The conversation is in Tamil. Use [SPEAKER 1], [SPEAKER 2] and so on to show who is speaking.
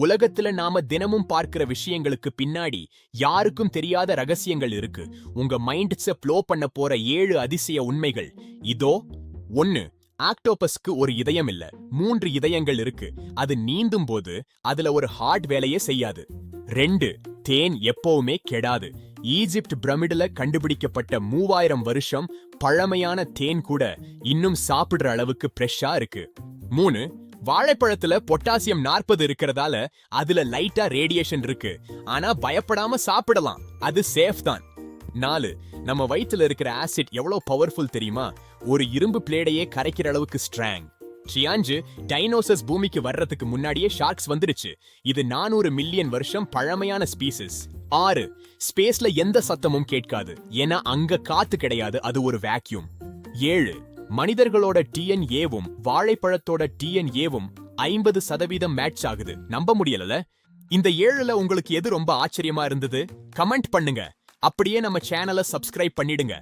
[SPEAKER 1] உலகத்துல நாம தினமும் பார்க்கிற விஷயங்களுக்கு பின்னாடி யாருக்கும் தெரியாத ரகசியங்கள் இருக்கு. உங்க மைண்ட்ஸ ப்ளோ பண்ண போற 7 அதிசய உண்மைகள் இதோ. 1. ஆக்டோபஸ்க்கு ஒரு இதயம் இல்ல, 3 இதயங்கள் இருக்கு. அது நீந்தும் போது அதுல ஒரு ஹார்ட் வேலையே செய்யாது. 2. தேன் எப்பவுமே கெடாது. ஈஜிப்ட் பிரமிடுல கண்டுபிடிக்கப்பட்ட 3000 வருஷம் பழமையான தேன் கூட இன்னும் சாப்பிடுற அளவுக்கு ஃப்ரெஷ்ஷா இருக்கு. 3. வாழைப்பழத்துல பொட்டாசியம் 40 இருக்கிறதால அதுல லைட்டா ரேடியேஷன் இருக்கு. ஆனா பயப்படாம சாப்பிடலாம், அது சேஃப் தான். 4. நம்ம வயித்துல இருக்கிற ஆசிட் எவ்வளவு பவர்ஃபுல் தெரியுமா? ஒரு இரும்பு பிளேடையே கரைக்கிற அளவுக்கு ஸ்ட்ராங். 5. டைனோசஸ் பூமிக்கு வர்றதுக்கு முன்னாடியே ஷார்க்ஸ் வந்துருச்சு. இது 400 மில்லியன் வருஷம் பழமையான ஸ்பீசிஸ். 6. ஸ்பேஸ்ல எந்த சத்தமும் கேட்காது, ஏன்னா அங்க காத்து கிடையாது, அது ஒரு வேக்யூம். 7. மனிதர்களோட டிஎன்ஏவும் வாழைப்பழத்தோட டிஎன்ஏவும் 50% மேட்ச் ஆகுது. நம்ப முடியல. இந்த 7ல உங்களுக்கு எது ரொம்ப ஆச்சரியமா இருந்தது? கமெண்ட் பண்ணுங்க. அப்படியே நம்ம சேனலை சப்ஸ்கிரைப் பண்ணிடுங்க.